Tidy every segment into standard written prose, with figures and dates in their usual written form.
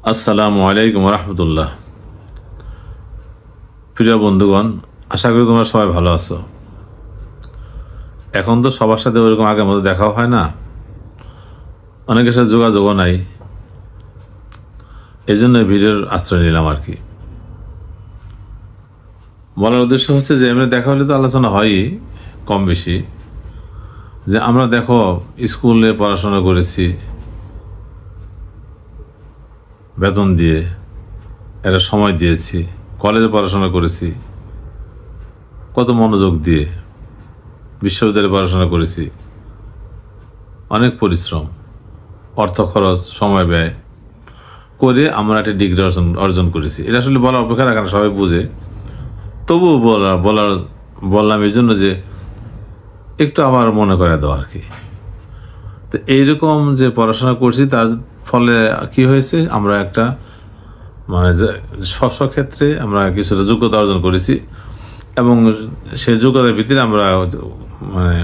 আসসালামু আলাইকুম রহমতুল্লাহ। প্রিয় বন্ধুগণ, আশা করি তোমরা সবাই ভালো আছো। এখন তো সবার সাথে ওইরকম আগের মতো দেখাও হয় না, অনেকের সাথে যোগাযোগও নাই। এই জন্য ভিডিওর আশ্রয় নিলাম আর কি। বলার উদ্দেশ্য হচ্ছে যে এমনি দেখা হলে তো আলোচনা হয়ই কম বেশি, যে আমরা দেখো স্কুলে পড়াশোনা করেছি বেতন দিয়ে, একটা সময় দিয়েছি, কলেজে পড়াশোনা করেছি কত মনোযোগ দিয়ে, বিশ্ববিদ্যালয়ে পড়াশোনা করেছি, অনেক পরিশ্রম, অর্থ খরচ, সময় ব্যয় করে আমরা একটা ডিগ্রি অর্জন করেছি। এটা আসলে বলার অপেক্ষা রাখে না, সবাই বুঝে, তবুও বললাম এই জন্য যে একটু আবার মনে করে দেওয়া আর কি। তো এইরকম যে পড়াশোনা করছি তার ফলে কি হয়েছে, আমরা একটা মানে সব ক্ষেত্রে আমরা কিছুটা যোগ্যতা অর্জন করেছি এবং সেই যোগ্যতার ভিত্তিতে আমরা মানে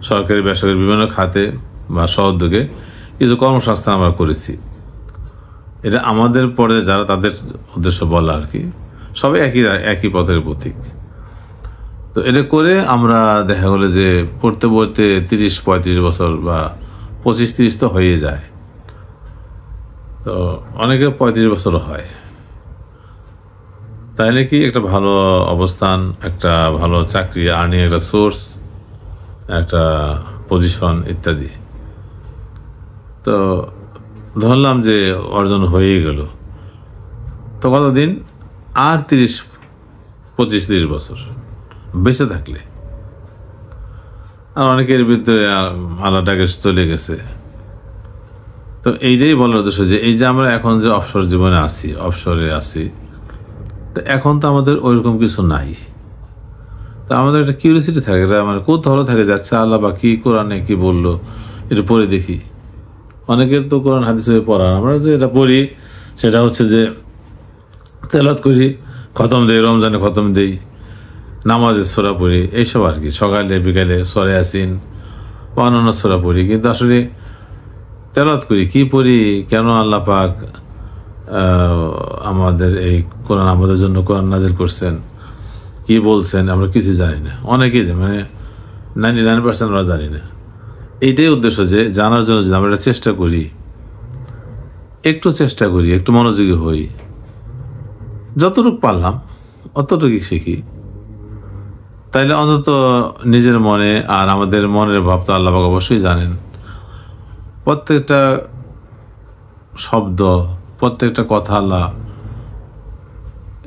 সরকারি বেসরকারি বিভিন্ন খাতে বা সহোদ্যোগে কিছু কর্মসংস্থান আমরা করেছি। এটা আমাদের পরে যারা, তাদের উদ্দেশ্য বলা আর কি। সবাই একই পথের প্রতীক। তো এটা করে আমরা দেখা গেলো যে পড়তে পড়তে 30-35 বছর বা 25-30 তো হয়ে যায়, তো অনেকে 35 বছরও হয়। তাই নাকি একটা ভালো অবস্থান, একটা ভালো চাকরি, আর্নিং একটা সোর্স, একটা পজিশন ইত্যাদি তো ধরলাম যে অর্জন হয়েই গেল। তো কতদিন আর 25-30 বছর বেঁচে থাকলে, আর অনেকের ভিতরে আলাদাকে চলে গেছে। তো এইটাই বলার উদ্দেশ্য যে এই যে আমরা এখন যে অবসর জীবনে আছি, অবসরে আছি, তো এখন তো আমাদের ওইরকম কিছু নাই। তো আমাদের একটা কিউরিয়াসিটি থাকে, মানে কৌতূহল থাকে, যাচ্ছে আল্লাহ বা কি কোরআনে কি বললো এটা পড়ে দেখি। অনেকের তো কোরআন হাদিসে পড়া, আমরা যে এটা পড়ি সেটা হচ্ছে যে তেলাওয়াত করি, খতম দেই, রমজানে খতম দেই, নামাজের সূরা পড়ি, এইসব আর কি। সকালে বিকালে সূরা ইয়াসিন বা অন্যান্য সূরা পড়ি, কিন্তু আসলে তেলাওয়াত করি কি পড়ি, কেন আল্লাহ পাক আমাদের এই কোরআন, আমাদের জন্য কোরআন নাজিল করছেন, কি বলছেন, আমরা কিছু জানি না। অনেকেই মানে 99% আমরা জানি না। এইটাই উদ্দেশ্য যে জানার জন্য যদি আমরা চেষ্টা করি, একটু মনোযোগী হই, যতটুকু পারলাম অতটুকু শিখি, তাইলে অন্তত নিজের মনে, আর আমাদের মনের ভাব তো আল্লাহ পাক অবশ্যই জানেন। প্রত্যেকটা শব্দ, প্রত্যেকটা কথা আল্লাহ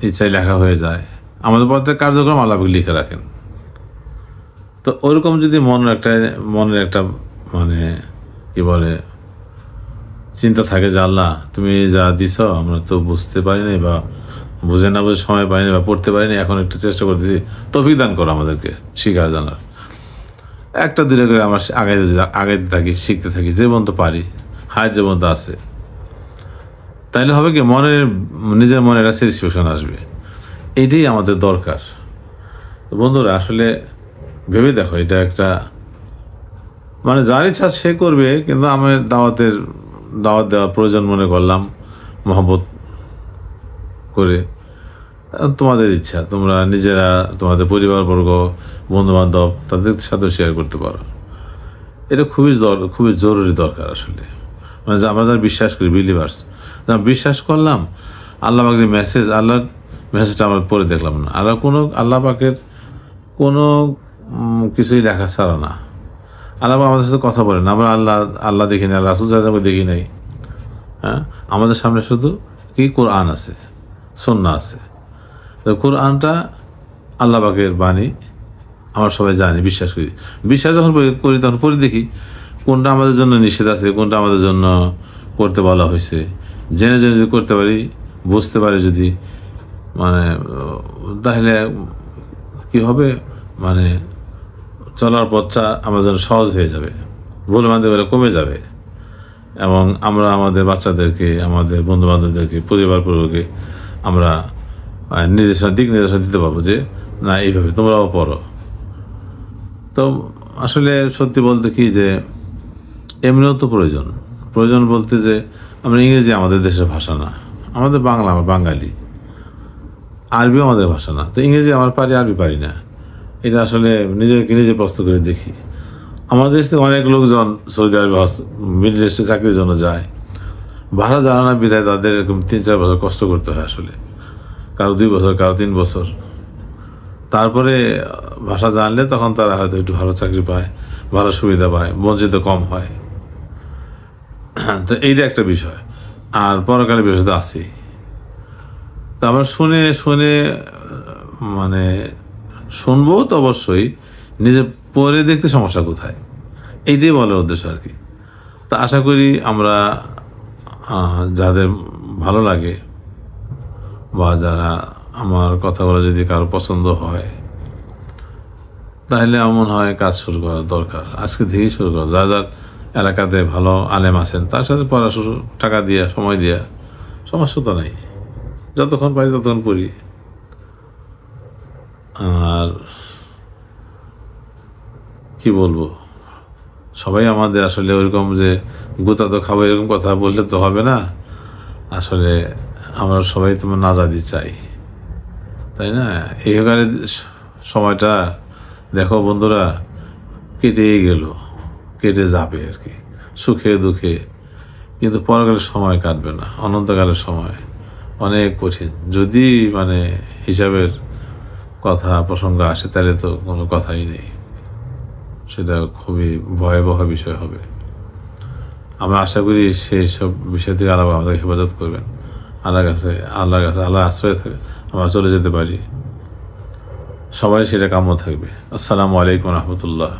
ইচ্ছায় লেখা হয়ে যায়। আমাদের প্রত্যেক কার্যক্রম আল্লাহ পাক লিখে রাখেন। তো ওরকম যদি মনের একটা মানে কি বলে চিন্তা থাকে যে আল্লাহ তুমি যা দিছ আমরা তো বুঝতে পারিনি, বা বুঝে না বুঝে সময় পাইনি, বা পড়তে পারিনি, এখন একটু চেষ্টা করতেছি, তৌফিক দান করো আমাদেরকে শিখার জানার। একটা দুটো করে আমরা আগাইতে থাকি, শিখতে থাকি, যে পর্যন্ত পারি, হায় যে পর্যন্ত আছে। তাইলে হবে কি, নিজের মনে একটা স্যাটিসফ্যাকশন আসবে। এইটাই আমাদের দরকার। বন্ধুরা, আসলে ভেবে দেখো, এটা একটা মানে যার ইচ্ছা সে করবে, কিন্তু আমি দাওয়াত দেওয়ার প্রয়োজন মনে করলাম, মহব্বত করে। তোমাদের ইচ্ছা, তোমরা নিজেরা, তোমাদের পরিবারবর্গ, বন্ধু বান্ধব, তাদের সাথে শেয়ার করতে পারো। এটা খুবই জরুরি দরকার আসলে। মানে আমরা যারা বিশ্বাস করি, বিলিভার্স, বিশ্বাস করলাম আল্লাহ পাক যে আল্লাহর মেসেজটা আমরা পড়ে দেখলাম না, আল্লাহ পাকের কোনো কিছুই লেখা ছাড়া না। আল্লাহ আমাদের সাথে কথা বলেন, আমরা আল্লাহ দেখি না, রাসূল সাল্লাল্লাহু আলাইহি ওয়াসাল্লাম দেখি নাই। হ্যাঁ, আমাদের সামনে শুধু কি কোরআন আছে, সুন্নাহ আছে। তো কোরআনটা আল্লাহ পাকের বাণী, আমরা সবাই জানি, বিশ্বাস করি। বিশ্বাস যখন করি তখন পড়ে দেখি কোনটা আমাদের জন্য নিষেধ আছে, কোনটা আমাদের জন্য করতে বলা হয়েছে। জেনে জেনে যদি করতে পারি, বুঝতে পারি যদি, মানে তাহলে কি হবে, মানে চলার পথটা আমাদের জন্য সহজ হয়ে যাবে, ভুল বান্ধবীরা কমে যাবে, এবং আমরা আমাদের বাচ্চাদেরকে, আমাদের বন্ধু বান্ধবদেরকে, পরিবারকে আমরা দিক নির্দেশনা দিতে পারবো যে না, এইভাবে তোমরাও পড়ো। তো আসলে সত্যি বলতে কি, যে এমনিও তো প্রয়োজন বলতে যে আমরা ইংরেজি আমাদের দেশের ভাষা না, আমাদের বাংলা, আমরা বাঙালি, আরবিও আমাদের ভাষা না। তো ইংরেজি আমার পারি, আরবি পারি না, এটা আসলে নিজেকে নিজে প্রশ্ন করে দেখি। আমাদের দেশ থেকে অনেক লোকজন সৌদি আরবে মিডল ইস্টে চাকরির জন্য যায়, ভাড়া জানা না বিধায় তাদের এরকম 3-4 বছর কষ্ট করতে হয় আসলে, কারো 2 বছর, কারো 3 বছর। তারপরে ভাষা জানলে তখন তারা হয়তো একটু ভালো চাকরি পায়, ভালো সুবিধা পায়, বঞ্চিত কম হয়। তো এইটা একটা বিষয়। আর পরকালে বিষয় তো আছেই। তো আমরা শুনে শুনে মানে শুনবো তো অবশ্যই, নিজে পড়ে দেখতে সমস্যা কোথায়, এইটাই বলার উদ্দেশ্য আর কি। তা আশা করি আমরা যাদের ভালো লাগে বা যারা আমার কথাগুলো যদি কারো পছন্দ হয়, তাহলে এমন হয় কাজ শুরু করা দরকার, আজকে থেকেই শুরু করা। যার যার এলাকাতে ভালো আলেম আছেন তার সাথে পড়া শুরু, টাকা দিয়া, সময় দিয়া, সমস্যা তো নাই, যতক্ষণ পারি ততক্ষণ পড়ি। আর কি বলবো, সবাই আমাদের আসলে ওইরকম যে গোতা তো খাবো এরকম কথা বললে তো হবে না। আসলে আমরা সবাই তোমার নাজাদি চাই, তাই না? এইখানে সময়টা দেখো বন্ধুরা, কেটেই গেল, কেটে যাবে আর কি, সুখে দুঃখে, কিন্তু পরকালের সময় কাটবে না। অনন্তকালের সময় অনেক কঠিন। যদি মানে হিসাবের কথা প্রসঙ্গ আসে তাহলে তো কোনো কথাই নেই, সেটা খুবই ভয়াবহ বিষয় হবে। আমরা আশা করি সেই সব বিষয় থেকে আল্লাহ আমাদের হেফাজত করবেন। আল্লাহর আশ্রয় থাকে আমরা চলে যেতে পারি, সবাই সেটা কাম্য থাকবে। আসসালামু আলাইকুম রহমতুল্লাহ।